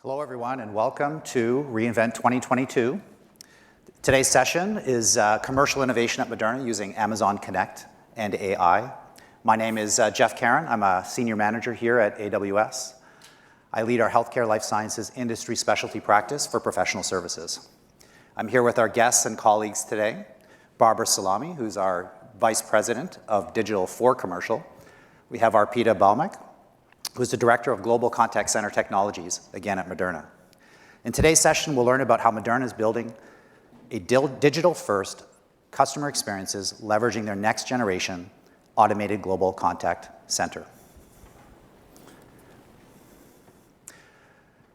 Hello, everyone, and welcome to reInvent 2022. Today's session is commercial innovation at Moderna using Amazon Connect and AI. My name is Jeff Caron. I'm a senior manager here at AWS. I lead our healthcare life sciences industry specialty practice for professional services. I'm here with our guests and colleagues today, Barbara Salami, who's our Vice President of Digital for Commercial. We have Arpita Baumek, who's the Director of Global Contact Center Technologies, again at Moderna. In today's session, we'll learn about how Moderna is building a digital-first customer experiences leveraging their next-generation automated global contact center.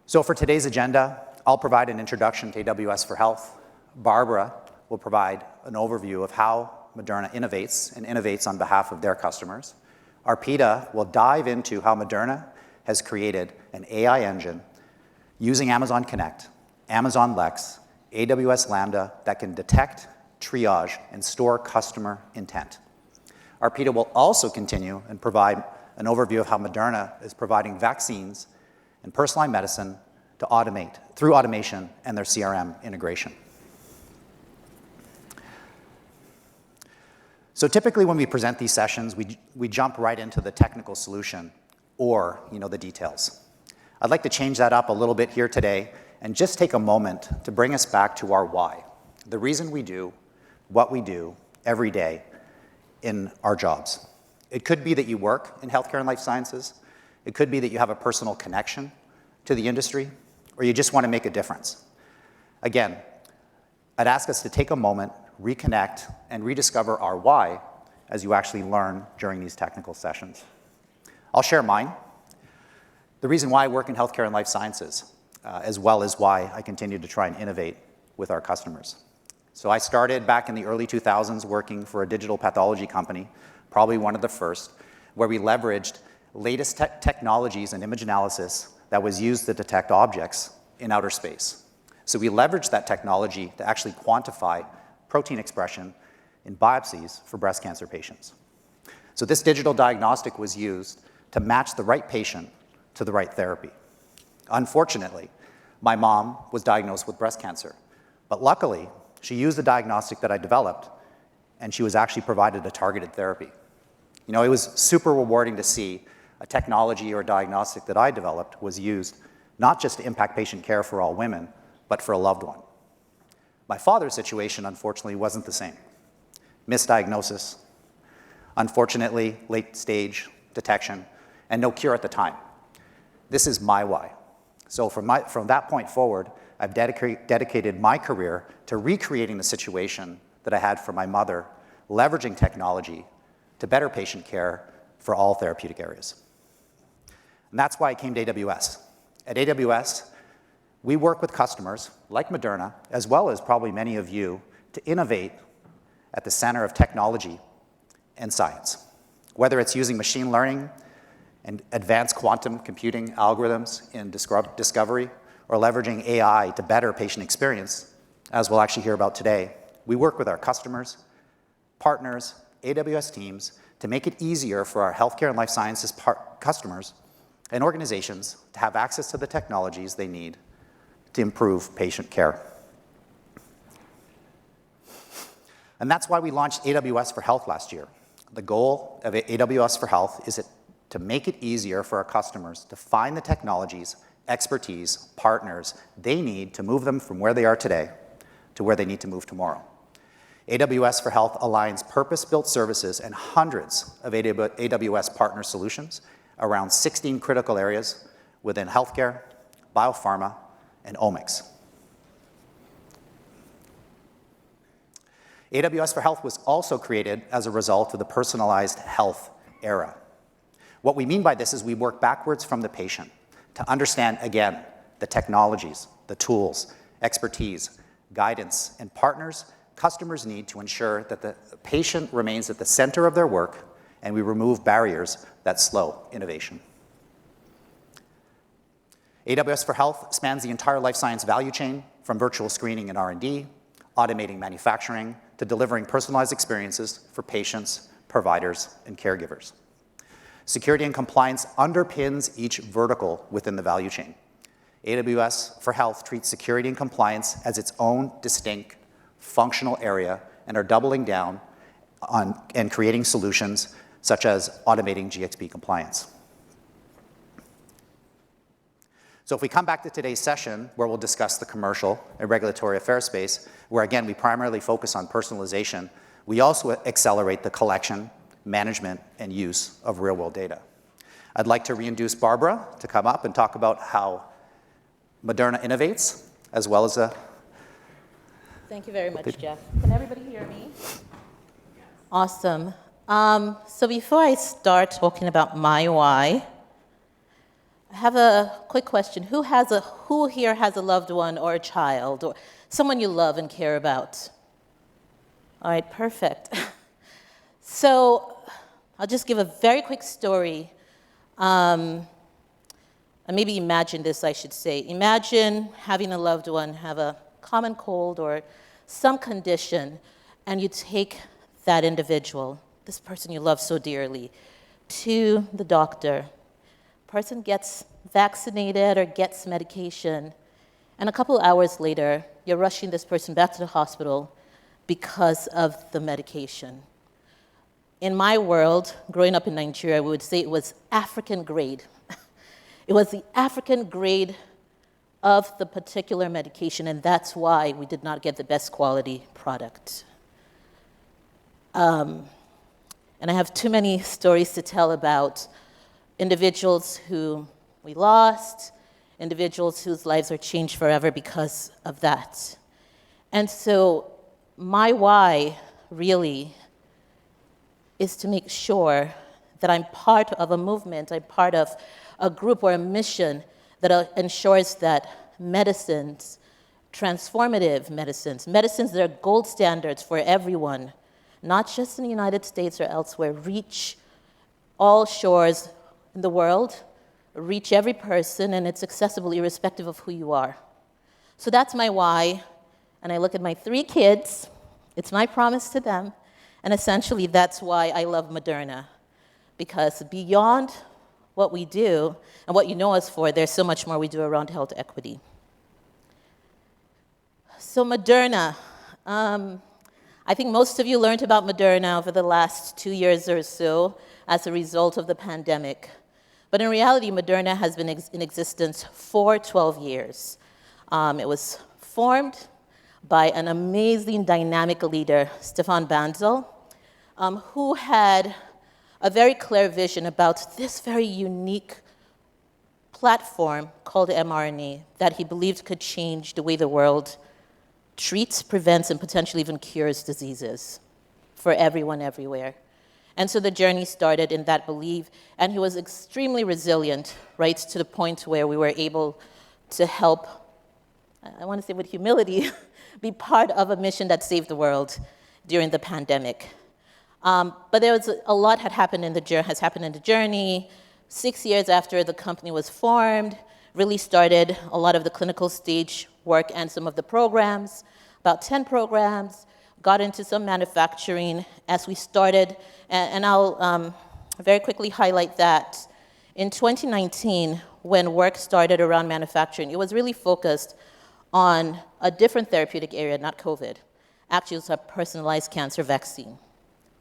So for today's agenda, I'll provide an introduction to AWS for Health. Barbara will provide an overview of how Moderna innovates on behalf of their customers. Arpita will dive into how Moderna has created an AI engine using Amazon Connect, Amazon Lex, AWS Lambda that can detect, triage, and store customer intent. Arpita will also continue and provide an overview of how Moderna is providing vaccines and personalized medicine to automate through automation and their CRM integration. So typically when we present these sessions, we jump right into the technical solution or, the details. I'd like to change that up a little bit here today and just take a moment to bring us back to our why, the reason we do what we do every day in our jobs. It could be that you work in healthcare and life sciences. It could be that you have a personal connection to the industry, or you just want to make a difference. Again, I'd ask us to take a moment, reconnect, and rediscover our why as you actually learn during these technical sessions. I'll share mine, the reason why I work in healthcare and life sciences, as well as why I continue to try and innovate with our customers. So I started back in the early 2000s working for a digital pathology company, probably one of the first, where we leveraged latest technologies and image analysis that was used to detect objects in outer space. So we leveraged that technology to actually quantify protein expression in biopsies for breast cancer patients. So this digital diagnostic was used to match the right patient to the right therapy. Unfortunately, my mom was diagnosed with breast cancer, but luckily, she used the diagnostic that I developed, and she was actually provided a targeted therapy. It was super rewarding to see a technology or diagnostic that I developed was used not just to impact patient care for all women, but for a loved one. My father's situation, unfortunately, wasn't the same. Misdiagnosis, unfortunately, late stage detection, and no cure at the time. This is my why. So from that point forward, I've dedicated my career to recreating the situation that I had for my mother, leveraging technology to better patient care for all therapeutic areas. And that's why I came to AWS. At AWS, we work with customers like Moderna, as well as probably many of you, to innovate at the center of technology and science. Whether it's using machine learning and advanced quantum computing algorithms in discovery, or leveraging AI to better patient experience, as we'll actually hear about today, we work with our customers, partners, AWS teams to make it easier for our healthcare and life sciences customers and organizations to have access to the technologies they need to improve patient care. And that's why we launched AWS for Health last year. The goal of AWS for Health is to make it easier for our customers to find the technologies, expertise, partners they need to move them from where they are today to where they need to move tomorrow. AWS for Health aligns purpose-built services and hundreds of AWS partner solutions around 16 critical areas within healthcare, biopharma, and omics. AWS for Health was also created as a result of the personalized health era. What we mean by this is we work backwards from the patient to understand, again, the technologies, the tools, expertise, guidance, and partners customers need to ensure that the patient remains at the center of their work, and we remove barriers that slow innovation. AWS for Health spans the entire life science value chain, from virtual screening and R&D, automating manufacturing, to delivering personalized experiences for patients, providers, and caregivers. Security and compliance underpins each vertical within the value chain. AWS for Health treats security and compliance as its own distinct functional area and are doubling down on and creating solutions such as automating GxP compliance. So if we come back to today's session, where we'll discuss the commercial and regulatory affairs space, where again, we primarily focus on personalization, we also accelerate the collection, management, and use of real-world data. I'd like to reintroduce Barbara to come up and talk about how Moderna innovates, as well as a... Thank you very much, Jeff. Can everybody hear me? Awesome. So before I start talking about my why, I have a quick question. Who here has a loved one or a child or someone you love and care about? All right, perfect. So I'll just give a very quick story. And maybe imagine this, I should say. Imagine having a loved one have a common cold or some condition, and you take that individual, this person you love so dearly, to the doctor. Person gets vaccinated or gets medication, and a couple hours later, you're rushing this person back to the hospital because of the medication. In my world, growing up in Nigeria, we would say it was African grade. It was the African grade of the particular medication, and that's why we did not get the best quality product. And I have too many stories to tell about individuals who we lost, individuals whose lives are changed forever because of that. And so my why really is to make sure that I'm part of a movement, I'm part of a group or a mission that ensures that medicines, transformative medicines, medicines that are gold standards for everyone, not just in the United States or elsewhere, reach all shores in the world, reach every person, and it's accessible irrespective of who you are. So that's my why, and I look at my 3 kids, it's my promise to them, and essentially that's why I love Moderna, because beyond what we do and what you know us for, there's so much more we do around health equity. So Moderna, I think most of you learned about Moderna over the last 2 years or so as a result of the pandemic. But in reality, Moderna has been in existence for 12 years. It was formed by an amazing dynamic leader, Stefan Banzel, who had a very clear vision about this very unique platform called mRNA that he believed could change the way the world treats, prevents, and potentially even cures diseases for everyone everywhere. And so the journey started in that belief, and he was extremely resilient, right, to the point where we were able to help, I want to say with humility, be part of a mission that saved the world during the pandemic. But there was a lot has happened in the journey. 6 years after the company was formed, really started a lot of the clinical stage work and some of the programs, about 10 programs, got into some manufacturing as we started, and I'll very quickly highlight that. In 2019, when work started around manufacturing, it was really focused on a different therapeutic area, not COVID. Actually, it was a personalized cancer vaccine,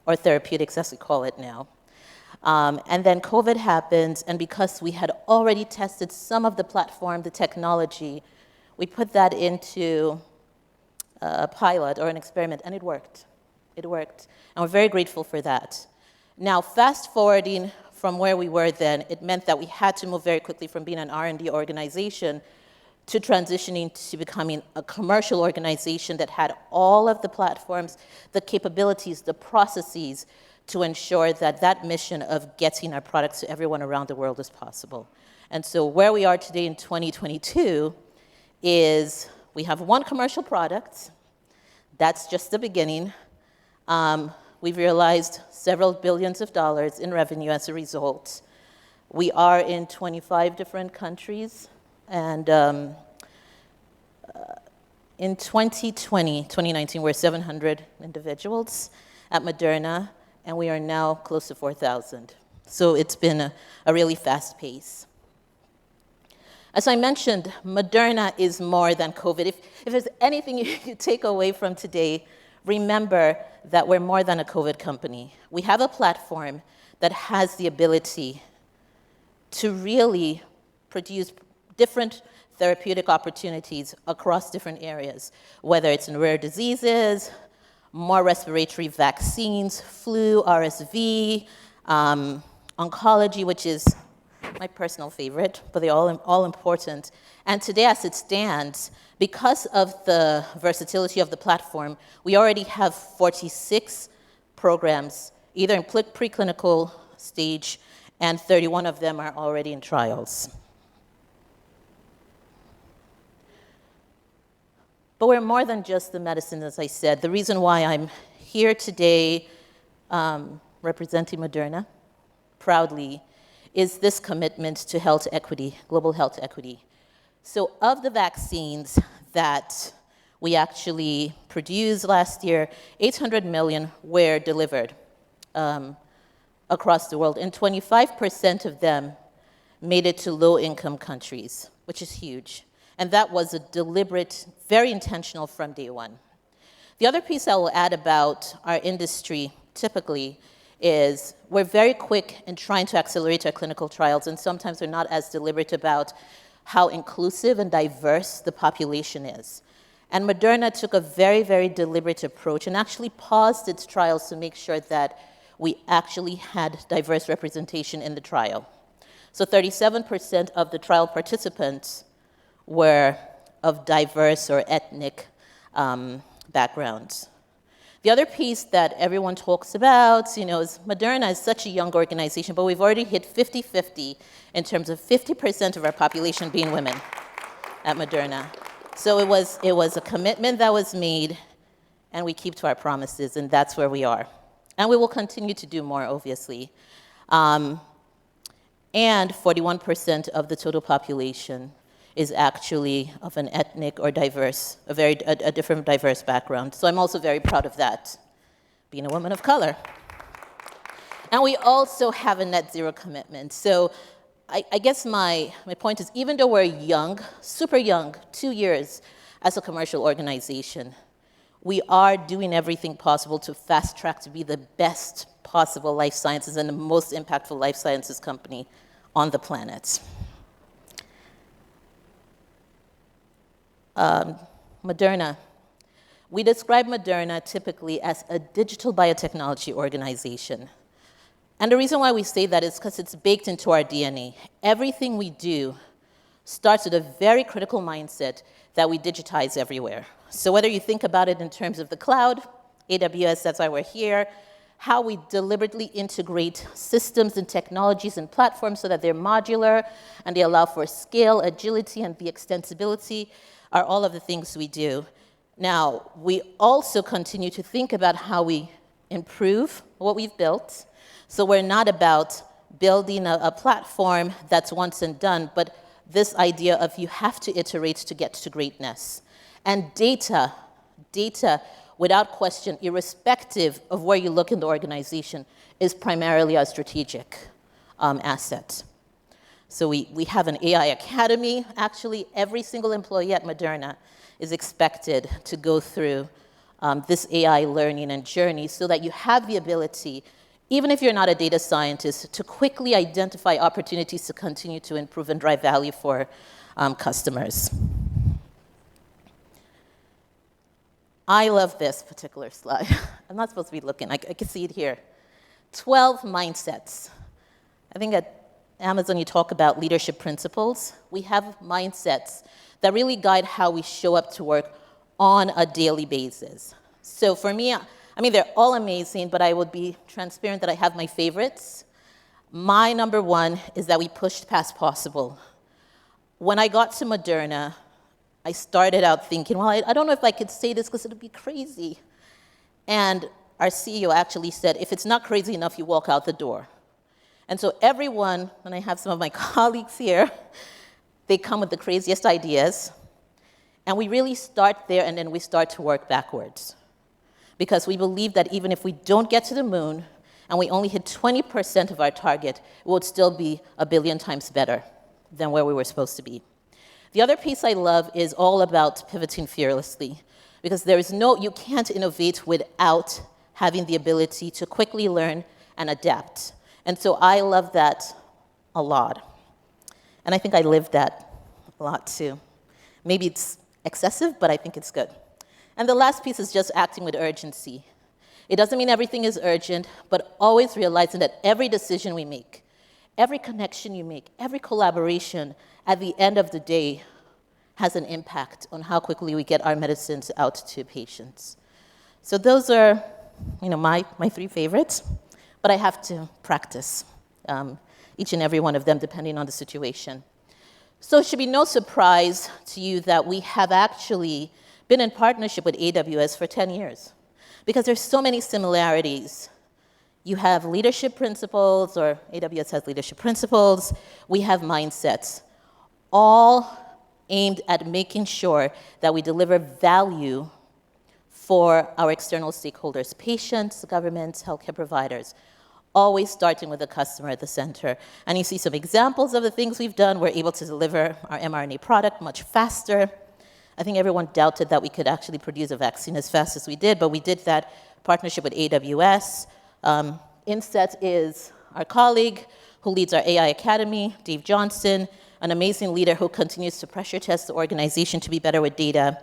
or therapeutics as we call it now. And then COVID happened, and because we had already tested some of the platform, the technology, we put that into a pilot or an experiment, and it worked. It worked, and we're very grateful for that. Now, fast forwarding from where we were then, it meant that we had to move very quickly from being an R&D organization to transitioning to becoming a commercial organization that had all of the platforms, the capabilities, the processes to ensure that that mission of getting our products to everyone around the world is possible. And so where we are today in 2022 is we have 1 commercial product. That's just the beginning. We've realized several billions of dollars in revenue as a result. We are in 25 different countries, and in 2019, we're 700 individuals at Moderna, and we are now close to 4,000. So it's been a really fast pace. As I mentioned, Moderna is more than COVID. If there's anything you take away from today, remember that we're more than a COVID company. We have a platform that has the ability to really produce different therapeutic opportunities across different areas, whether it's in rare diseases, more respiratory vaccines, flu, RSV, oncology, which is my personal favorite, but they're all important. And today, as it stands, because of the versatility of the platform, we already have 46 programs, either in preclinical stage, and 31 of them are already in trials. But we're more than just the medicine, as I said. The reason why I'm here today representing Moderna proudly is this commitment to health equity, global health equity. So of the vaccines that we actually produced last year, 800 million were delivered across the world, and 25% of them made it to low-income countries, which is huge. And that was a deliberate, very intentional from day one. The other piece I will add about our industry typically is we're very quick in trying to accelerate our clinical trials, and sometimes we're not as deliberate about how inclusive and diverse the population is. And Moderna took a very, very deliberate approach and actually paused its trials to make sure that we actually had diverse representation in the trial. So 37% of the trial participants were of diverse or ethnic backgrounds. The other piece that everyone talks about, is Moderna is such a young organization, but we've already hit 50-50 in terms of 50% of our population being women at Moderna. So it was a commitment that was made, and we keep to our promises, and that's where we are. And we will continue to do more, obviously. And 41% of the total population is actually of an ethnic or diverse, a different diverse background. So I'm also very proud of that, being a woman of color. And we also have a net zero commitment. So I guess my point is, even though we're young, super young, 2 years as a commercial organization, we are doing everything possible to fast track to be the best possible life sciences and the most impactful life sciences company on the planet. Moderna. We describe Moderna typically as a digital biotechnology organization. And the reason why we say that is because it's baked into our DNA. Everything we do starts with a very critical mindset that we digitize everywhere. So whether you think about it in terms of the cloud, AWS, that's why we're here, how we deliberately integrate systems and technologies and platforms so that they're modular and they allow for scale, agility, and the extensibility are all of the things we do. Now, we also continue to think about how we improve what we've built. So we're not about building a platform that's once and done, but this idea of you have to iterate to get to greatness. And data, without question, irrespective of where you look in the organization, is primarily a strategic asset. So we have an AI academy. Actually, every single employee at Moderna is expected to go through this AI learning and journey so that you have the ability, even if you're not a data scientist, to quickly identify opportunities to continue to improve and drive value for customers. I love this particular slide. I'm not supposed to be looking. I can see it here. 12 mindsets. I think at Amazon you talk about leadership principles. We have mindsets that really guide how we show up to work on a daily basis. So for me, they're all amazing, but I would be transparent that I have my favorites. My number one is that we pushed past possible. When I got to Moderna, I started out thinking, well, I don't know if I could say this because it would be crazy. And our CEO actually said, if it's not crazy enough, you walk out the door. And so everyone, and I have some of my colleagues here, they come with the craziest ideas. And we really start there, and then we start to work backwards. Because we believe that even if we don't get to the moon, and we only hit 20% of our target, it would still be 1 billion times better than where we were supposed to be. The other piece I love is all about pivoting fearlessly, because you can't innovate without having the ability to quickly learn and adapt. And so I love that a lot. And I think I live that a lot too. Maybe it's excessive, but I think it's good. And the last piece is just acting with urgency. It doesn't mean everything is urgent, but always realizing that every decision we make, every connection you make, every collaboration, at the end of the day, has an impact on how quickly we get our medicines out to patients. So those are, my three favorites, but I have to practice each and every one of them depending on the situation. So it should be no surprise to you that we have actually been in partnership with AWS for 10 years, because there's so many similarities. You have leadership principles, or AWS has leadership principles. We have mindsets, all aimed at making sure that we deliver value for our external stakeholders, patients, governments, healthcare providers, always starting with the customer at the center. And you see some examples of the things we've done. We're able to deliver our mRNA product much faster. I think everyone doubted that we could actually produce a vaccine as fast as we did, but we did that partnership with AWS. Inset is our colleague who leads our AI Academy, Dave Johnson, an amazing leader who continues to pressure test the organization to be better with data.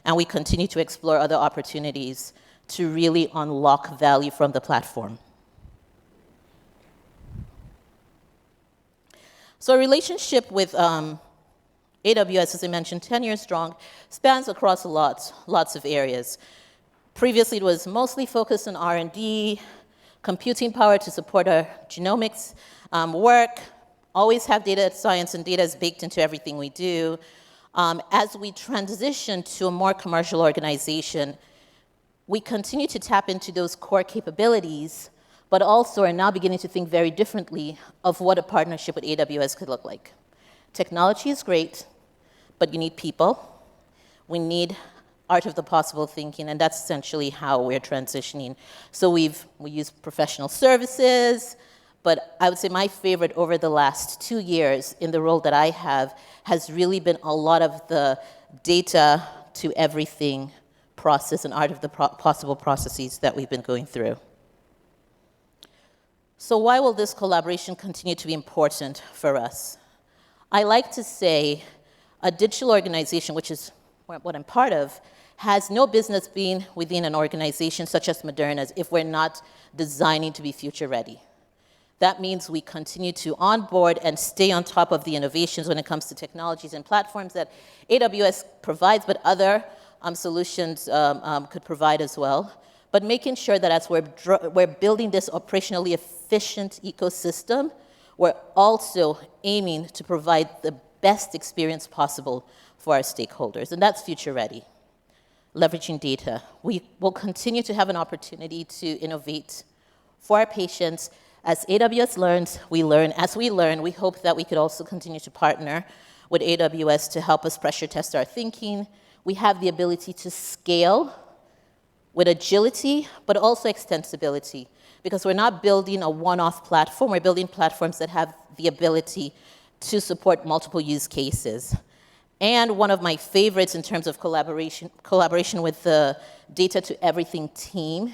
And we continue to explore other opportunities to really unlock value from the platform. So our relationship with AWS, as I mentioned, 10 years strong, spans across lots of areas. Previously, it was mostly focused on R&D, computing power to support our genomics work, always have data science, and data is baked into everything we do. As we transition to a more commercial organization, we continue to tap into those core capabilities, but also are now beginning to think very differently of what a partnership with AWS could look like. Technology is great, but you need people. We need art of the possible thinking, and that's essentially how we're transitioning. So we use professional services, but I would say my favorite over the last 2 years in the role that I have has really been a lot of the data to everything process and art of the possible processes that we've been going through. So why will this collaboration continue to be important for us? I like to say a digital organization, which is what I'm part of, has no business being within an organization such as Moderna's if we're not designing to be future ready. That means we continue to onboard and stay on top of the innovations when it comes to technologies and platforms that AWS provides, but other solutions could provide as well. But making sure that as we're building this operationally efficient ecosystem, we're also aiming to provide the best experience possible for our stakeholders, and that's future ready. Leveraging data. We will continue to have an opportunity to innovate for our patients. As AWS learns, we learn. As we learn, we hope that we could also continue to partner with AWS to help us pressure test our thinking. We have the ability to scale with agility, but also extensibility, because we're not building a one-off platform, we're building platforms that have the ability to support multiple use cases. And one of my favorites in terms of collaboration with the data to everything team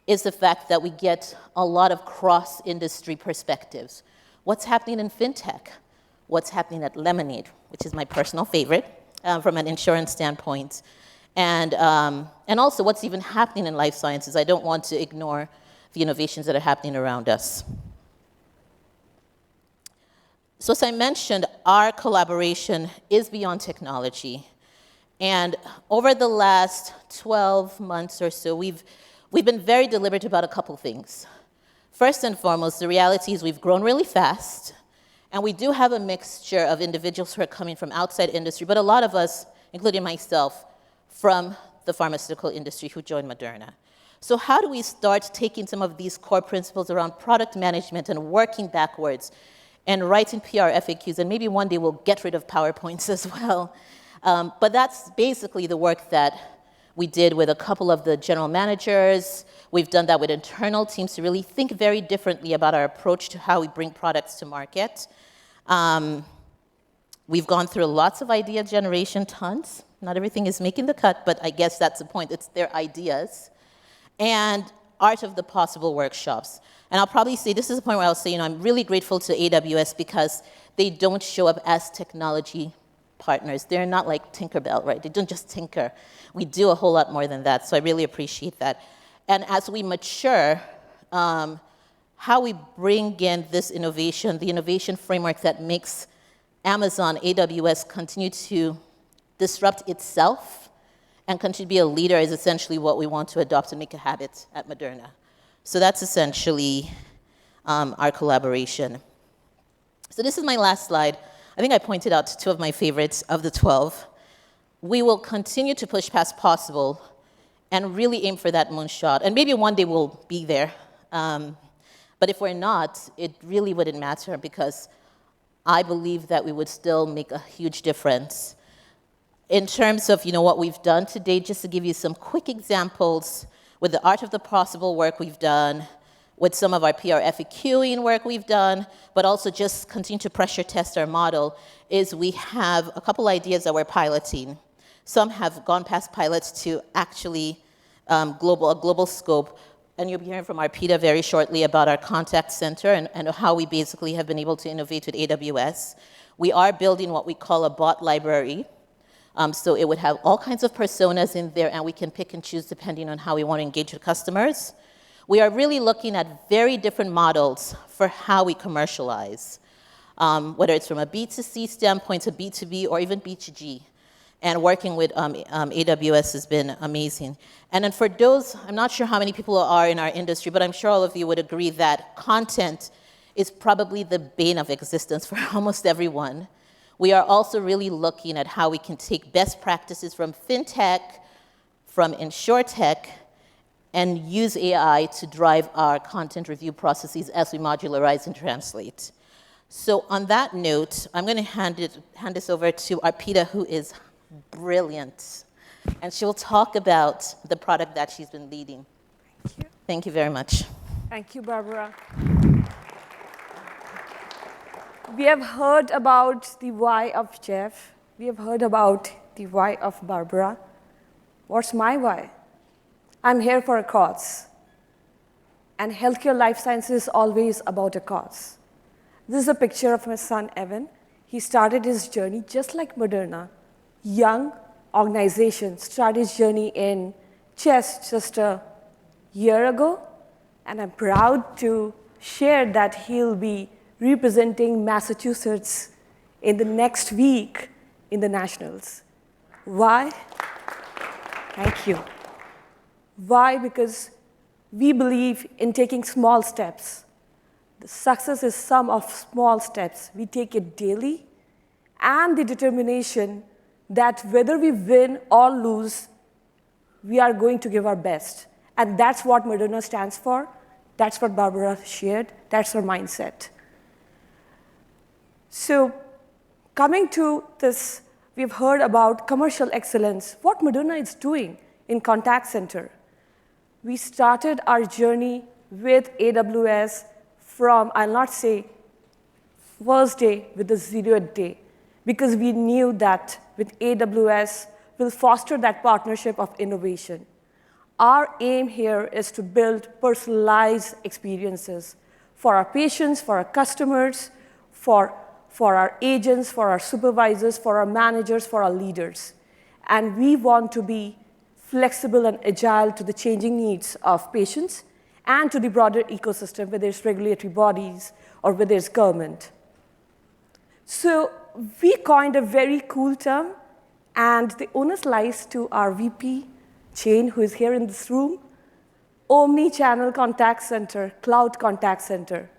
is the fact that we get a lot of cross-industry perspectives. What's happening in fintech? What's happening at Lemonade, which is my personal favorite from an insurance standpoint. And also what's even happening in life sciences. I don't want to ignore the innovations that are happening around us. So as I mentioned, our collaboration is beyond technology. And over the last 12 months or so, we've been very deliberate about a couple things. First and foremost, the reality is we've grown really fast, and we do have a mixture of individuals who are coming from outside industry, but a lot of us, including myself, from the pharmaceutical industry who joined Moderna. So how do we start taking some of these core principles around product management and working backwards and writing PR FAQs, and maybe one day we'll get rid of PowerPoints as well. But that's basically the work that we did with a couple of the general managers. We've done that with internal teams to really think very differently about our approach to how we bring products to market. We've gone through lots of idea generation, tons. Not everything is making the cut, but I guess that's the point. It's their ideas. And art of the possible workshops. And I'll probably say, this is the point where I'll say, I'm really grateful to AWS because they don't show up as technology partners. They're not like Tinkerbell, right? They don't just tinker. We do a whole lot more than that, so I really appreciate that. And as we mature, how we bring in this innovation, the innovation framework that makes Amazon, AWS continue to disrupt itself and continue to be a leader is essentially what we want to adopt and make a habit at Moderna. So that's essentially our collaboration. So this is my last slide. I think I pointed out two of my favorites of the 12. We will continue to push past possible and really aim for that moonshot. And maybe one day we'll be there. But if we're not, it really wouldn't matter because I believe that we would still make a huge difference. In terms of what we've done today, just to give you some quick examples, with the art of the possible work we've done, with some of our PR FAQing work we've done, but also just continue to pressure test our model, is we have a couple ideas that we're piloting. Some have gone past pilots to actually a global scope. And you'll be hearing from Arpita very shortly about our contact center and how we basically have been able to innovate with AWS. We are building what we call a bot library. So it would have all kinds of personas in there, and we can pick and choose depending on how we want to engage with customers. We are really looking at very different models for how we commercialize, whether it's from a B2C standpoint to B2B or even B2G. And working with AWS has been amazing. And then for those, I'm not sure how many people are in our industry, but I'm sure all of you would agree that content is probably the bane of existence for almost everyone. We are also really looking at how we can take best practices from fintech, from insurtech, and use AI to drive our content review processes as we modularize and translate. So on that note, I'm going to hand this over to Arpita, who is brilliant. And she will talk about the product that she's been leading. Thank you. Thank you very much. Thank you, Barbara. We have heard about the why of Jeff. We have heard about the why of Barbara. What's my why? I'm here for a cause. And healthcare life sciences is always about a cause. This is a picture of my son, Evan. He started his journey just like Moderna. Young organization started his journey in chess just a year ago. And I'm proud to share that he'll be representing Massachusetts in the next week in the Nationals. Why? Thank you. Why? Because we believe in taking small steps. The success is sum of small steps. We take it daily, and the determination that whether we win or lose, we are going to give our best. And that's what Moderna stands for. That's what Barbara shared. That's our mindset. So coming to this, we've heard about commercial excellence, what Moderna is doing in contact center. We started our journey with AWS from, I'll not say first day, with the 0th day, because we knew that with AWS, we'll foster that partnership of innovation. Our aim here is to build personalized experiences for our patients, for our customers, for our agents, for our supervisors, for our managers, for our leaders. And we want to be flexible and agile to the changing needs of patients and to the broader ecosystem, whether it's regulatory bodies or whether it's government. So we coined a very cool term, and the onus lies to our VP, Jane, who is here in this room. Omnichannel contact center, cloud contact center.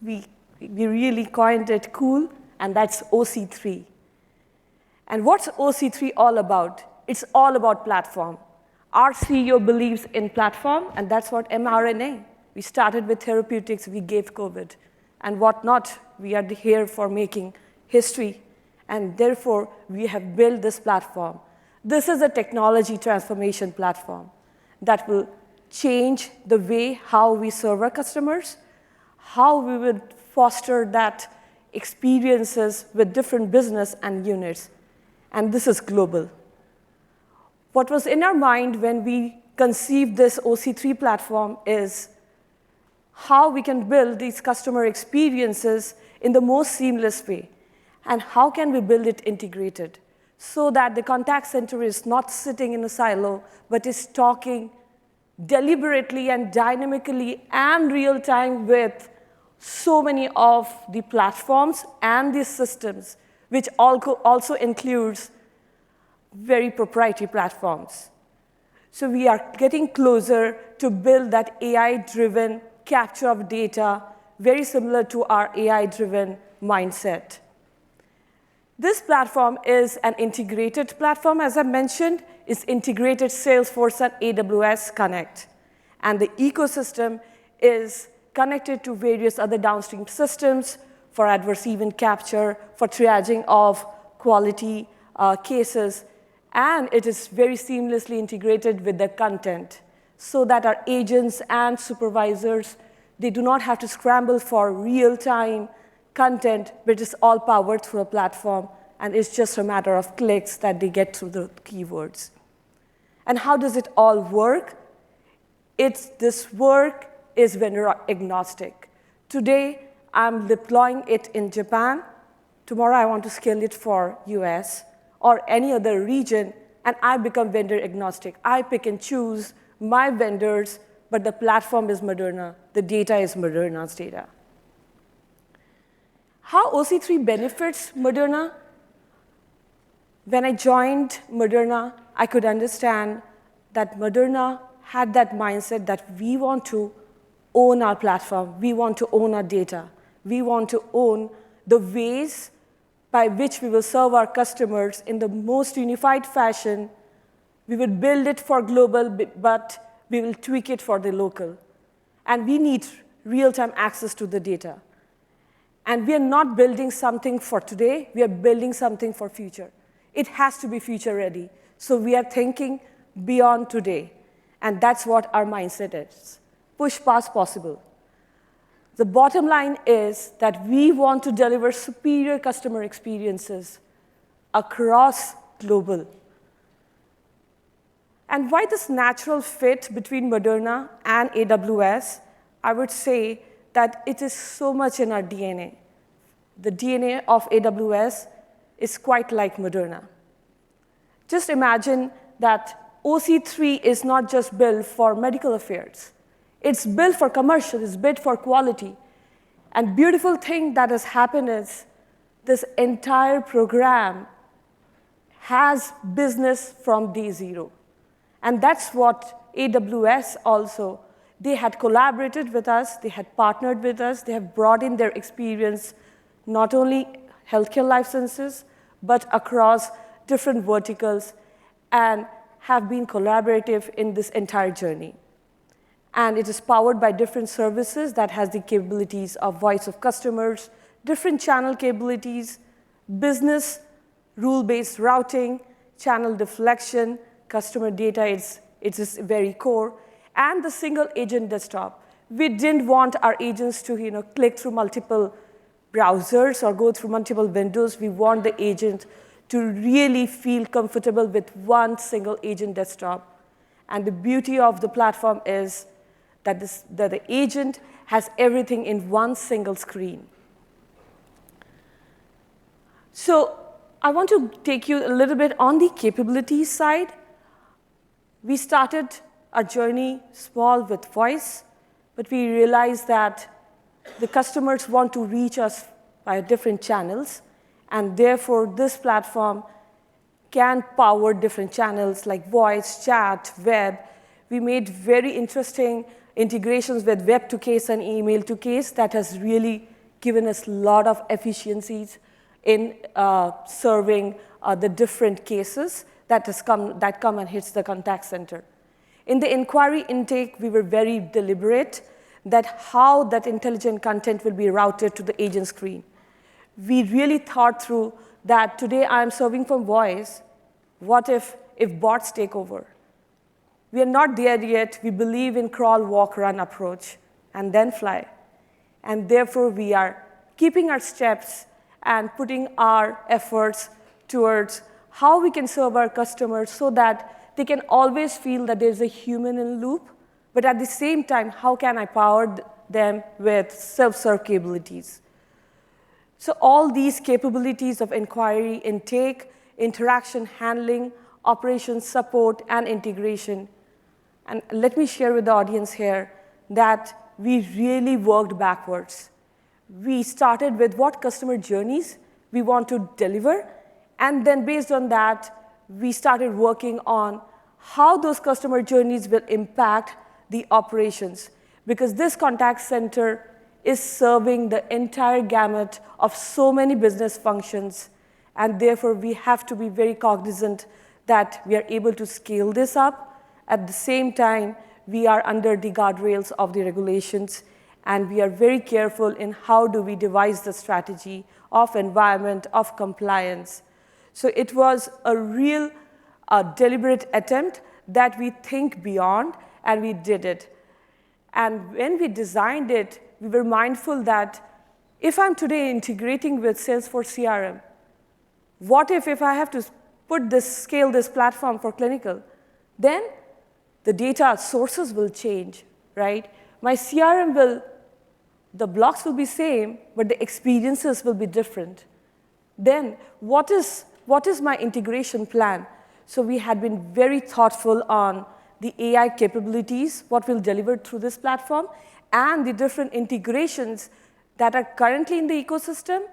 We really coined it cool, and that's OC3. And what's OC3 all about? It's all about platform. Our CEO believes in platform, and that's what mRNA. We started with therapeutics, we gave COVID, and whatnot. We are here for making history, and therefore, we have built this platform. This is a technology transformation platform that will change the way how we serve our customers, how we would foster that experiences with different business and units. And this is global. What was in our mind when we conceived this OC3 platform is how we can build these customer experiences in the most seamless way, and how can we build it integrated so that the contact center is not sitting in a silo, but is talking deliberately and dynamically and real time with so many of the platforms and these systems, which also includes very proprietary platforms. So we are getting closer to build that AI-driven capture of data, very similar to our AI-driven mindset. This platform is an integrated platform, as I mentioned. It's integrated Salesforce and AWS Connect. And the ecosystem is connected to various other downstream systems for adverse event capture, for triaging of quality cases, and it is very seamlessly integrated with the content so that our agents and supervisors, they do not have to scramble for real-time content, but it's all powered through a platform, and it's just a matter of clicks that they get through the keywords. And how does it all work? This work is vendor agnostic. Today, I'm deploying it in Japan. Tomorrow, I want to scale it for US or any other region, and I become vendor agnostic. I pick and choose my vendors, but the platform is Moderna. The data is Moderna's data. How OC3 benefits Moderna? When I joined Moderna, I could understand that Moderna had that mindset that we want to own our platform. We want to own our data. We want to own the ways by which we will serve our customers in the most unified fashion. We will build it for global, but we will tweak it for the local. And we need real-time access to the data. And we are not building something for today. We are building something for future. It has to be future-ready. So we are thinking beyond today. And that's what our mindset is. Push past possible. The bottom line is that we want to deliver superior customer experiences across global. And why this natural fit between Moderna and AWS? I would say that it is so much in our DNA. The DNA of AWS is quite like Moderna. Just imagine that OC3 is not just built for medical affairs. It's built for commercial, it's built for quality. And beautiful thing that has happened is this entire program has business from day zero. And that's what AWS also, they had collaborated with us, they had partnered with us, they have brought in their experience, not only healthcare life sciences, but across different verticals, and have been collaborative in this entire journey. And it is powered by different services that has the capabilities of voice of customers, different channel capabilities, business, rule-based routing, channel deflection, customer data, it's very core, and the single agent desktop. We didn't want our agents to click through multiple browsers or go through multiple windows. We want the agent to really feel comfortable with one single agent desktop. And the beauty of the platform is that the agent has everything in one single screen. So I want to take you a little bit on the capabilities side. We started our journey small with voice, but we realized that the customers want to reach us by different channels, and therefore this platform can power different channels like voice, chat, web. We made very interesting integrations with web to case and email to case that has really given us a lot of efficiencies in serving the different cases that come and hits the contact center. In the inquiry intake, we were very deliberate that how that intelligent content will be routed to the agent screen. We really thought through that today I'm serving from voice. What if bots take over? We are not there yet. We believe in crawl, walk, run approach, and then fly. And therefore, we are keeping our steps and putting our efforts towards how we can serve our customers so that they can always feel that there's a human in the loop, but at the same time, how can I power them with self-serve capabilities? So all these capabilities of inquiry, intake, interaction handling, operations support, and integration. And let me share with the audience here that we really worked backwards. We started with what customer journeys we want to deliver, and then based on that, we started working on how those customer journeys will impact the operations. Because this contact center is serving the entire gamut of so many business functions, and therefore we have to be very cognizant that we are able to scale this up. At the same time, we are under the guardrails of the regulations, and we are very careful in how do we devise the strategy of environment, of compliance. So it was a real deliberate attempt that we think beyond, and we did it. And when we designed it, we were mindful that if I'm today integrating with Salesforce CRM, what if I have to scale this platform for clinical? Then the data sources will change, right? My CRM the blocks will be same, but the experiences will be different. Then what is my integration plan? So we had been very thoughtful on the AI capabilities, what we'll deliver through this platform, and the different integrations that are currently in the ecosystem,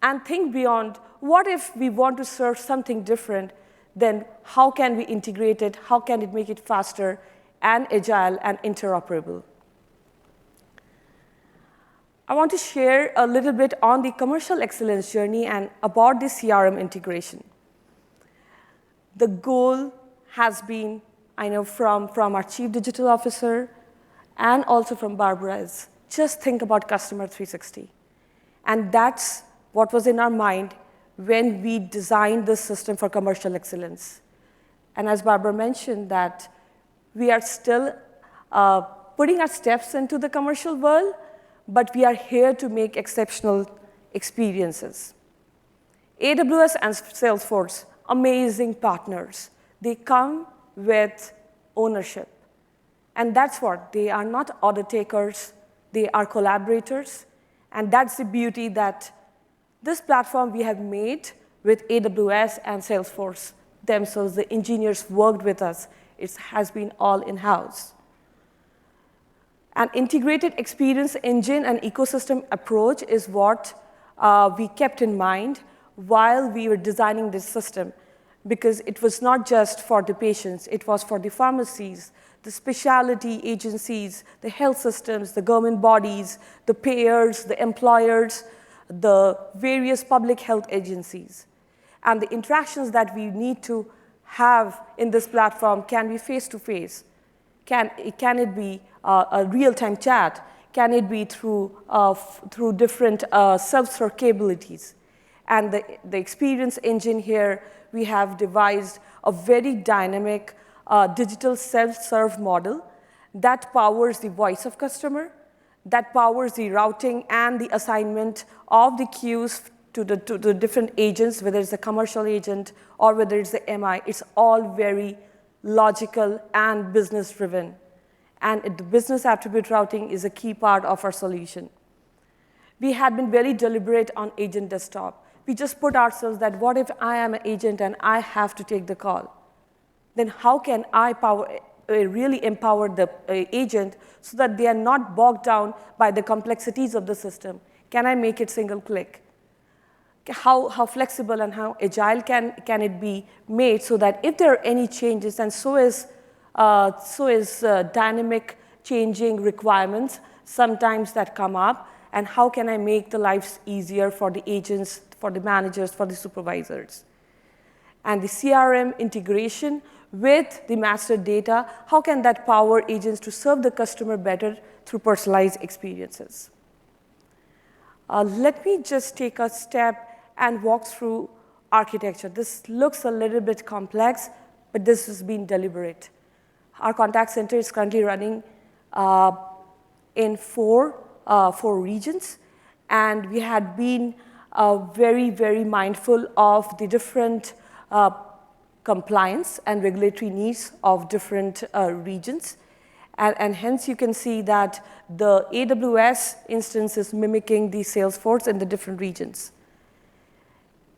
and think beyond, what if we want to serve something different? Then how can we integrate it? How can it make it faster and agile and interoperable? I want to share a little bit on the commercial excellence journey and about the CRM integration. The goal has been, I know from our Chief Digital Officer and also from Barbara, is just think about Customer 360. And that's what was in our mind when we designed this system for commercial excellence. And as Barbara mentioned, that we are still putting our steps into the commercial world, but we are here to make exceptional experiences. AWS and Salesforce, amazing partners. They come with ownership. And that's what, they are not order takers, they are collaborators. And that's the beauty that this platform we have made with AWS and Salesforce themselves, the engineers worked with us. It has been all in-house. An integrated experience engine and ecosystem approach is what we kept in mind while we were designing this system, because it was not just for the patients, it was for the pharmacies, the specialty agencies, the health systems, the government bodies, the payers, the employers, the various public health agencies. And the interactions that we need to have in this platform can be face-to-face. Can it be a real-time chat? Can it be through different self-serve capabilities? And the experience engine here, we have devised a very dynamic digital self-serve model that powers the voice of customer, that powers the routing and the assignment of the queues to the different agents, whether it's a commercial agent or whether it's the MI. It's all very logical and business-driven. And the business attribute routing is a key part of our solution. We had been very deliberate on agent desktop. We just put ourselves that, what if I am an agent and I have to take the call? Then how can I really empower the agent so that they are not bogged down by the complexities of the system? Can I make it single click? How flexible and how agile can it be made so that if there are any changes, and so is dynamic changing requirements sometimes that come up, and how can I make the lives easier for the agents, for the managers, for the supervisors? And the CRM integration with the master data, how can that power agents to serve the customer better through personalized experiences? Let me just take a step and walk through architecture. This looks a little bit complex, but this has been deliberate. Our contact center is currently running in four regions, And we had been very, very mindful of the different compliance and regulatory needs of different regions. And hence, you can see that the AWS instance is mimicking the Salesforce in the different regions.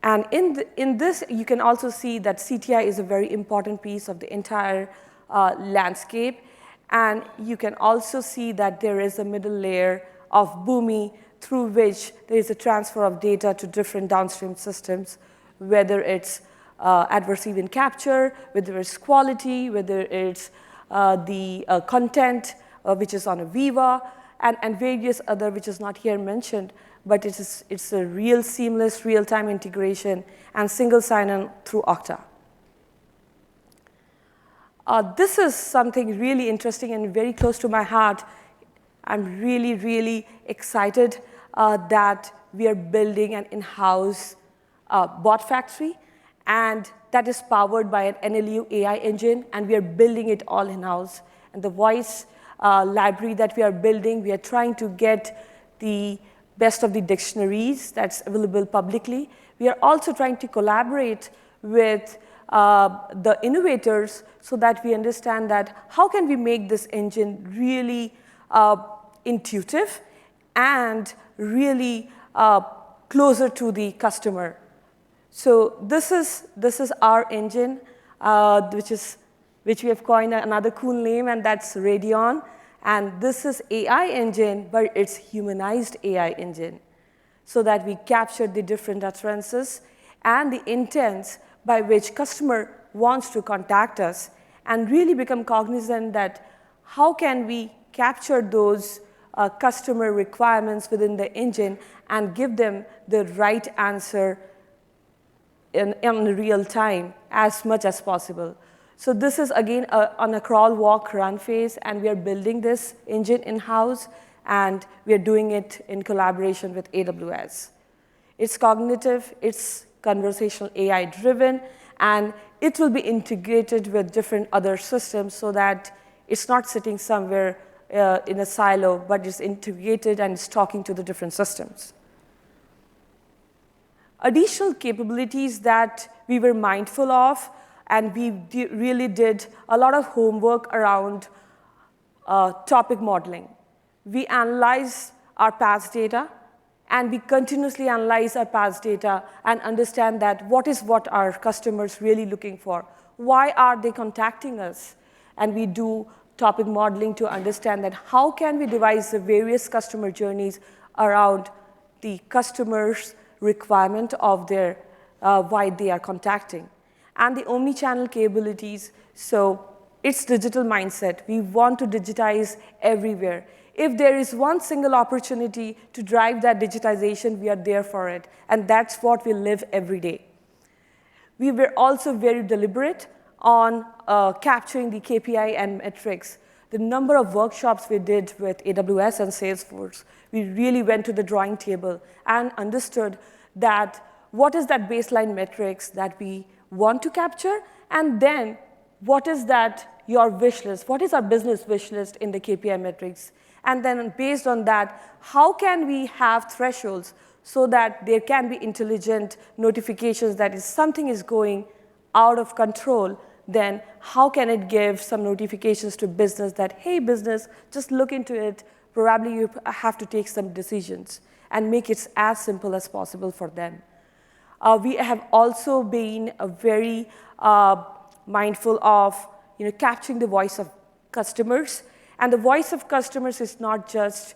And in this, you can also see that CTI is a very important piece of the entire landscape. And you can also see that there is a middle layer of Boomi through which there is a transfer of data to different downstream systems, whether it's adverse event capture, whether it's quality, whether it's the content, which is on a Viva, and various other, which is not here mentioned, but it's a real seamless, real-time integration and single sign-on through Okta. This is something really interesting and very close to my heart. I'm really, really excited that we are building an in-house bot factory, and that is powered by an NLU AI engine, and we are building it all in-house. And the voice library that we are building, we are trying to get the best of the dictionaries that's available publicly. We are also trying to collaborate with the innovators so that we understand that how can we make this engine really intuitive and really closer to the customer. So this is our engine, which we have coined another cool name, and that's Radeon. And this is AI engine, but it's humanized AI engine, so that we capture the different utterances and the intents by which customer wants to contact us, and really become cognizant that how can we capture those customer requirements within the engine and give them the right answer in real time as much as possible. So this is, again, on a crawl, walk, run phase, and we are building this engine in-house, and we are doing it in collaboration with AWS. It's cognitive, it's conversational AI-driven, and it will be integrated with different other systems so that it's not sitting somewhere in a silo, but it's integrated and it's talking to the different systems. Additional capabilities that we were mindful of, and we really did a lot of homework around topic modeling. We analyze our past data, and we continuously analyze our past data and understand that what our customers really looking for. Why are they contacting us? And we do topic modeling to understand that how can we devise the various customer journeys around the customer's requirement of their why they are contacting. And the omnichannel capabilities, so it's digital mindset. We want to digitize everywhere. If there is one single opportunity to drive that digitization, we are there for it. And that's what we live every day. We were also very deliberate on capturing the KPI and metrics. The number of workshops we did with AWS and Salesforce, we really went to the drawing table and understood that what is that baseline metrics that we want to capture, and then what is that your wish list? What is our business wish list in the KPI metrics? And then based on that, how can we have thresholds so that there can be intelligent notifications that if something is going out of control, then how can it give some notifications to business that, hey, business, just look into it. Probably you have to take some decisions and make it as simple as possible for them. We have also been very mindful of capturing the voice of customers. And the voice of customers is not just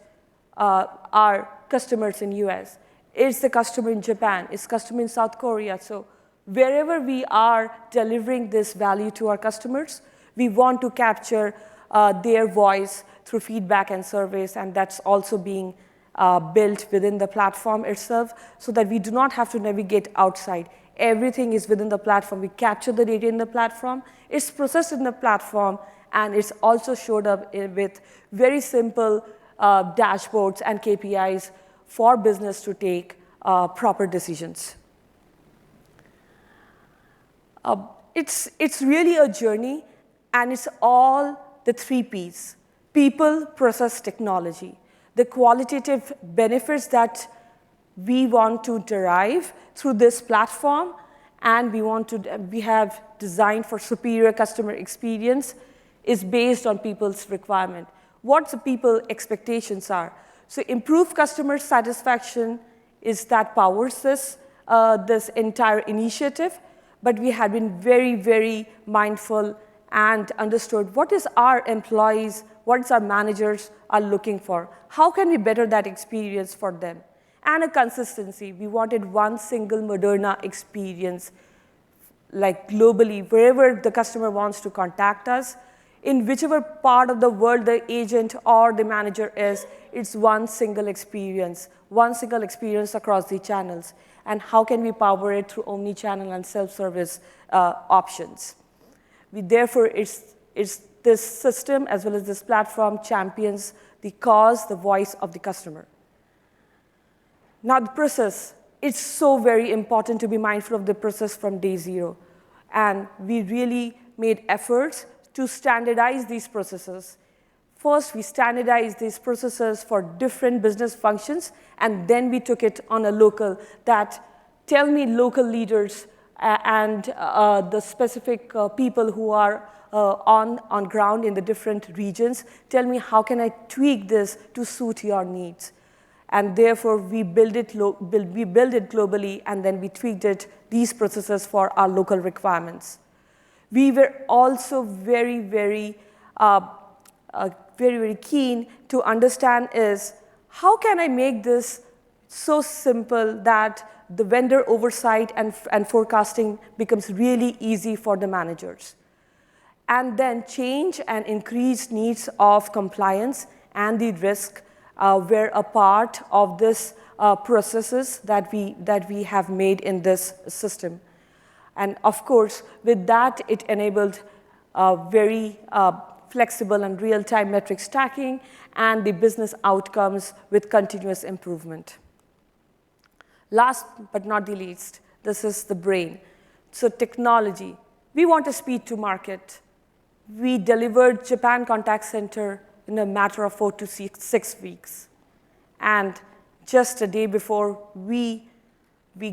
our customers in US. It's the customer in Japan. It's customer in South Korea. So wherever we are delivering this value to our customers, we want to capture their voice through feedback and surveys, and that's also being built within the platform itself so that we do not have to navigate outside. Everything is within the platform. We capture the data in the platform. It's processed in the platform, and it's also showed up with very simple dashboards and KPIs for business to take proper decisions. It's really a journey, and it's all the 3 Ps: people, process, technology. The qualitative benefits that we want to derive through this platform, and we have designed for superior customer experience, is based on people's requirement. What the people expectations are. So improved customer satisfaction is that powers this entire initiative, but we have been very, very mindful and understood what is our employees, what is our managers are looking for. How can we better that experience for them? And a consistency. We wanted one single Moderna experience, like globally, wherever the customer wants to contact us, in whichever part of the world the agent or the manager is, it's one single experience across the channels. And how can we power it through omnichannel and self-service options? Therefore, it's this system as well as this platform champions the cause, the voice of the customer. Now, the process, it's so very important to be mindful of the process from day zero. And we really made efforts to standardize these processes. First, we standardized these processes for different business functions, and then we took it on a local that tell me local leaders and the specific people who are on ground in the different regions, tell me how can I tweak this to suit your needs. And therefore, we build it globally, and then we tweaked these processes for our local requirements. We were also very, very keen to understand is, how can I make this so simple that the vendor oversight and forecasting becomes really easy for the managers? And then change and increased needs of compliance and the risk were a part of this processes that we have made in this system. And of course, with that, it enabled very flexible and real-time metric stacking and the business outcomes with continuous improvement. Last but not the least, this is the brain. So technology. We want a speed to market. We delivered Japan Contact Center in a matter of 4 to 6 weeks. And just a day before, we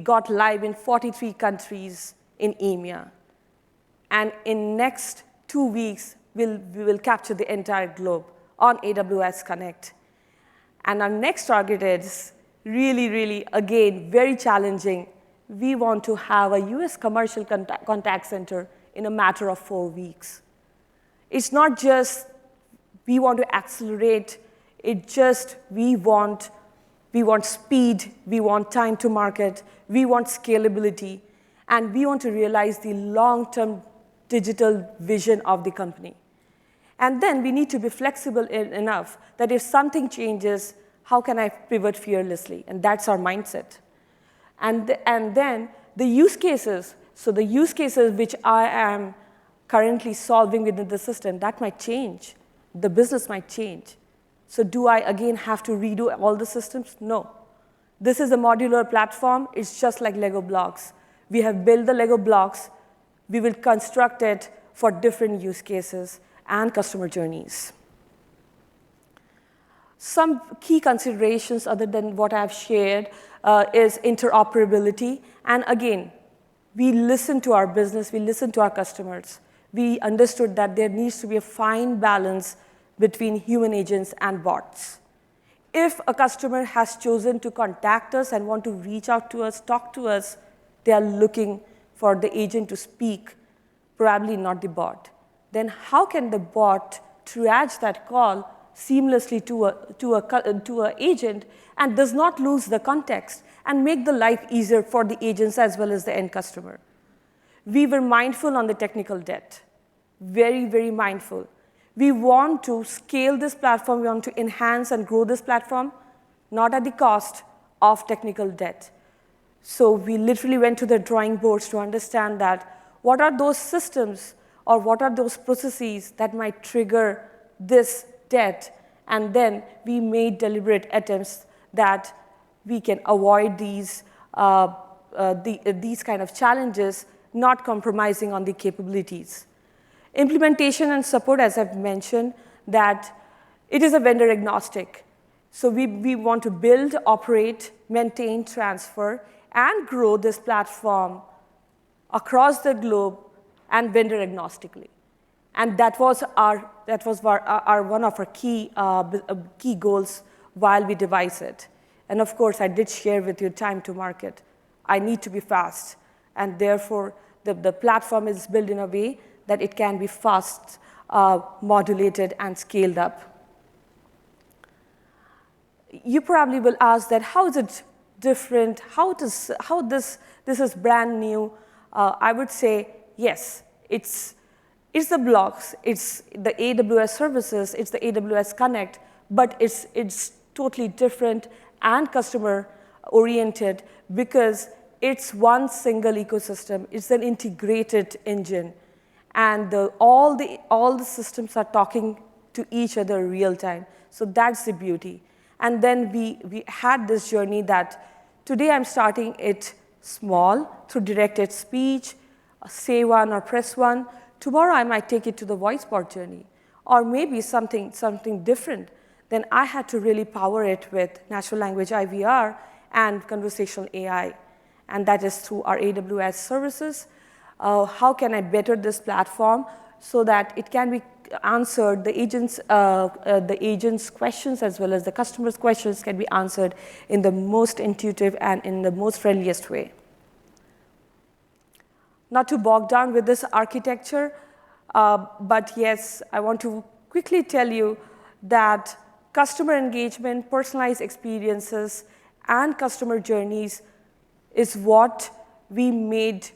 got live in 43 countries in EMEA. And in next 2 weeks, we will capture the entire globe on AWS Connect. And our next target is really, really, again, very challenging. We want to have a US commercial contact center in a matter of 4 weeks. It's not just we want to accelerate, it's just we want speed, we want time to market, we want scalability, and we want to realize the long-term digital vision of the company. And then we need to be flexible enough that if something changes, how can I pivot fearlessly? And that's our mindset. And then the use cases, so the use cases which I am currently solving within the system, that might change. The business might change. So do I, again, have to redo all the systems? No. This is a modular platform. It's just like Lego blocks. We have built the Lego blocks. We will construct it for different use cases and customer journeys. Some key considerations other than what I've shared is interoperability. And again, we listen to our business, we listen to our customers. We understood that there needs to be a fine balance between human agents and bots. If a customer has chosen to contact us and want to reach out to us, talk to us, they are looking for the agent to speak, probably not the bot. Then how can the bot triage that call seamlessly to an agent and does not lose the context and make the life easier for the agents as well as the end customer? We were mindful on the technical debt, very, very mindful. We want to scale this platform. We want to enhance and grow this platform, not at the cost of technical debt. So we literally went to the drawing boards to understand that what are those systems or what are those processes that might trigger this debt, and then we made deliberate attempts that we can avoid these kind of challenges, not compromising on the capabilities. Implementation and support, as I've mentioned, that it is a vendor agnostic. So we want to build, operate, maintain, transfer, and grow this platform across the globe and vendor agnostically. And that was one of our key goals while we devised it. And of course, I did share with you time to market. I need to be fast, and therefore, the platform is built in a way that it can be fast, modulated, and scaled up. You probably will ask that, how is it different? How this is brand new? I would say, yes, it's the blocks, it's the AWS services, it's the AWS Connect, but it's totally different and customer-oriented because it's one single ecosystem. It's an integrated engine, and all the systems are talking to each other real time. So that's the beauty. And then we had this journey that today I'm starting it small through directed speech, say one or press one. Tomorrow I might take it to the voice bot journey, or maybe something different. Then I had to really power it with natural language IVR and conversational AI, and that is through our AWS services. How can I better this platform so that it can be answered, the agent's questions as well as the customer's questions can be answered in the most intuitive and in the most friendliest way. Not to bog down with this architecture, but yes, I want to quickly tell you that customer engagement, personalized experiences, and customer journeys is what we made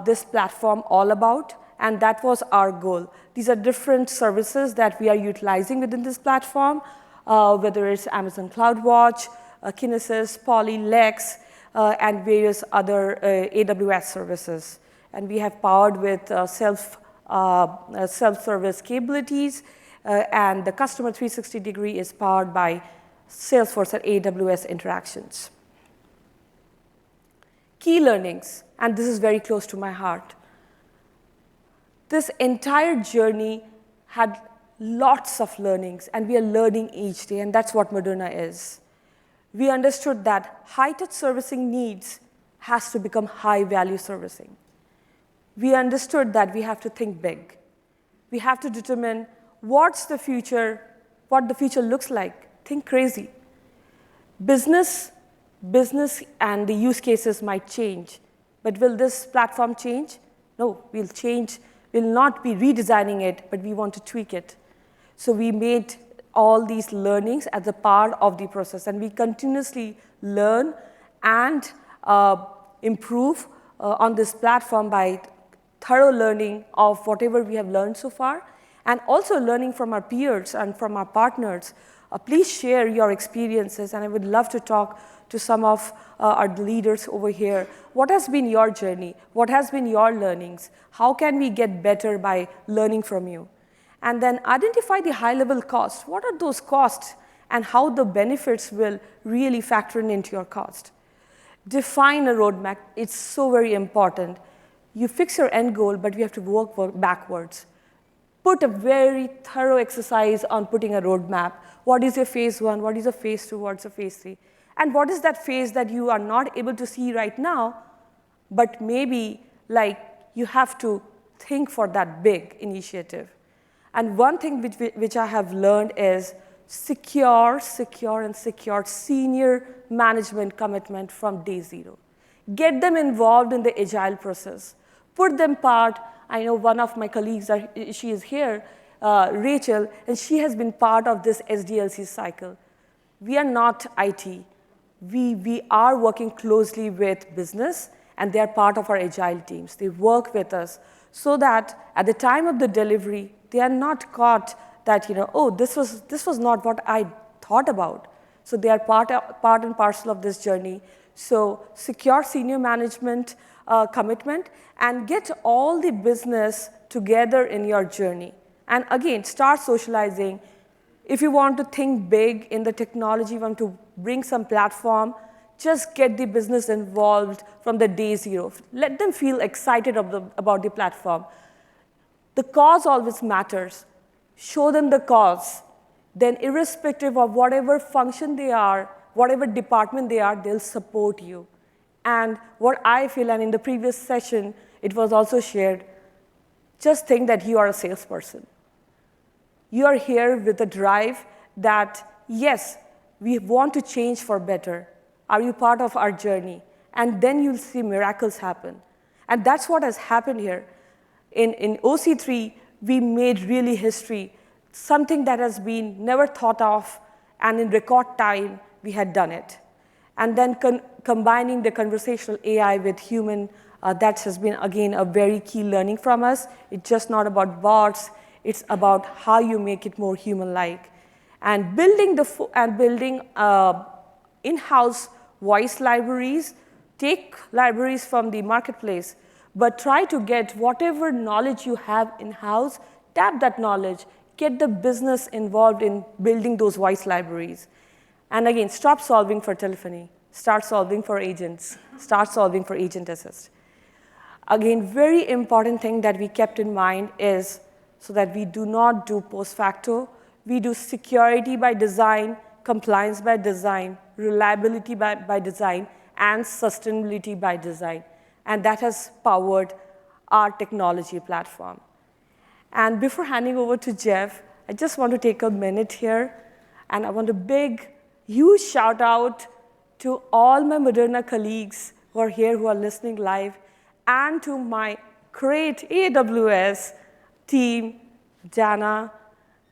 this platform all about, and that was our goal. These are different services that we are utilizing within this platform, whether it's Amazon CloudWatch, Kinesis, Poly, Lex, and various other AWS services. And we have powered with self-service capabilities, and the customer 360-degree is powered by Salesforce and AWS interactions. Key learnings, and this is very close to my heart. This entire journey had lots of learnings, and we are learning each day, and that's what Moderna is. We understood that high-touch servicing needs has to become high-value servicing. We understood that we have to think big. We have to determine what the future looks like. Think crazy. Business and the use cases might change, but will this platform change? No, we'll change. We'll not be redesigning it, but we want to tweak it. So we made all these learnings as a part of the process, and we continuously learn and improve on this platform by thorough learning of whatever we have learned so far, and also learning from our peers and from our partners. Please share your experiences, and I would love to talk to some of our leaders over here. What has been your journey? What has been your learnings? How can we get better by learning from you? And then identify the high-level costs. What are those costs, and how the benefits will really factor into your cost? Define a roadmap. It's so very important. You fix your end goal, but we have to work backwards. Put a very thorough exercise on putting a roadmap. What is your phase one? What is your phase two? What's your phase three? And what is that phase that you are not able to see right now, but maybe like you have to think for that big initiative? And one thing which I have learned is secure senior management commitment from day zero. Get them involved in the agile process. Put them part. I know one of my colleagues, she is here, Rachel, and she has been part of this SDLC cycle. We are not IT. We are working closely with business, and they are part of our agile teams. They work with us so that at the time of the delivery, they are not caught that, oh, this was not what I thought about. So they are part and parcel of this journey. So secure senior management commitment, and get all the business together in your journey. And again, start socializing. If you want to think big in the technology, you want to bring some platform, just get the business involved from the day zero. Let them feel excited about the platform. The cause always matters. Show them the cause. then irrespective of whatever function they are, whatever department they are, they'll support you. And what I feel, and in the previous session, it was also shared, just think that you are a salesperson. You are here with a drive that, yes, we want to change for better. Are you part of our journey? And then you'll see miracles happen. And that's what has happened here. In OC3, we made really history, something that has been never thought of, and in record time, we had done it. And then combining the conversational AI with human, that has been, again, a very key learning from us. It's just not about bots. It's about how you make it more human-like. And building in-house voice libraries, take libraries from the marketplace, but try to get whatever knowledge you have in-house, tap that knowledge, get the business involved in building those voice libraries. And again, stop solving for telephony. Start solving for agents. Start solving for agent assist. Again, very important thing that we kept in mind is so that we do not do post facto. We do security by design, compliance by design, reliability by design, and sustainability by design. And that has powered our technology platform. And before handing over to Jeff, I just want to take a minute here, and I want a big, huge shout out to all my Moderna colleagues who are here, who are listening live, and to my great AWS team, Jana,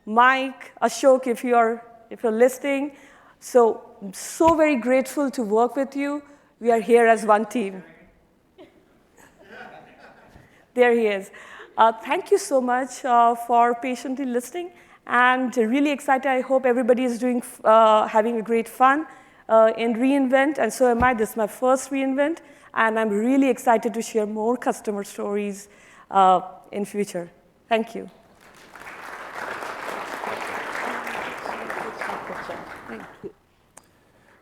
Mike, Ashok, if you're listening. So very grateful to work with you. We are here as one team. There he is. Thank you so much for patiently listening, and really excited. I hope everybody is having a great fun in reInvent, and so am I. This is my first reInvent, and I'm really excited to share more customer stories in future. Thank you.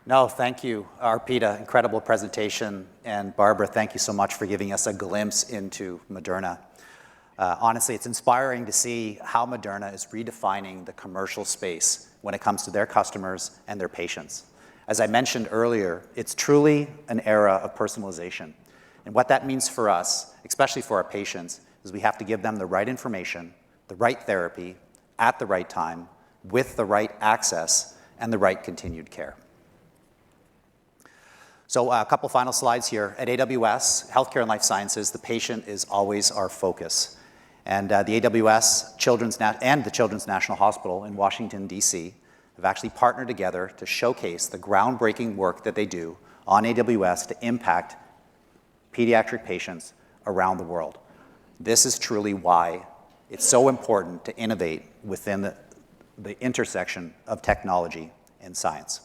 No, thank you, Arpita. Incredible presentation. And Barbara, thank you so much for giving us a glimpse into Moderna. Honestly, it's inspiring to see how Moderna is redefining the commercial space when it comes to their customers and their patients. As I mentioned earlier, it's truly an era of personalization. And what that means for us, especially for our patients, is we have to give them the right information, the right therapy, at the right time, with the right access, and the right continued care. So a couple final slides here. At AWS, Healthcare and Life Sciences, the patient is always our focus. And the AWS and the Children's National Hospital in Washington, D.C. have actually partnered together to showcase the groundbreaking work that they do on AWS to impact pediatric patients around the world. This is truly why it's so important to innovate within the intersection of technology and science.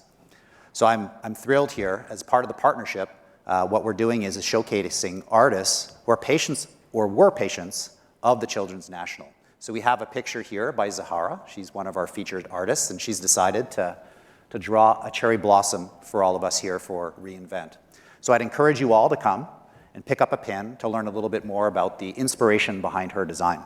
So I'm thrilled here, as part of the partnership, what we're doing is showcasing artists who are patients or were patients of the Children's National. So we have a picture here by Zahara. She's one of our featured artists, and she's decided to draw a cherry blossom for all of us here for reInvent. So I'd encourage you all to come and pick up a pin to learn a little bit more about the inspiration behind her design.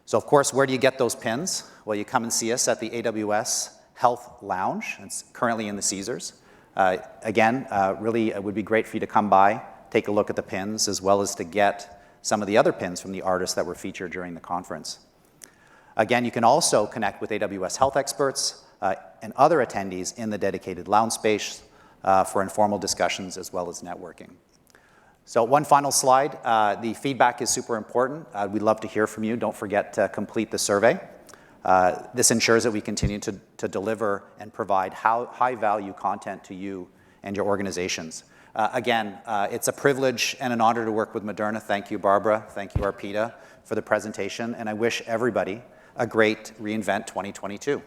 So of course, where do you get those pins? Well, you come and see us at the AWS Health Lounge. It's currently in the Caesars. Again, really, it would be great for you to come by, take a look at the pins, as well as to get some of the other pins from the artists that were featured during the conference. Again, you can also connect with AWS Health experts and other attendees in the dedicated lounge space for informal discussions as well as networking. So one final slide. The feedback is super important. We'd love to hear from you. Don't forget to complete the survey. This ensures that we continue to deliver and provide high-value content to you and your organizations. Again, it's a privilege and an honor to work with Moderna. Thank you, Barbara. Thank you, Arpita, for the presentation. And I wish everybody a great reInvent 2022.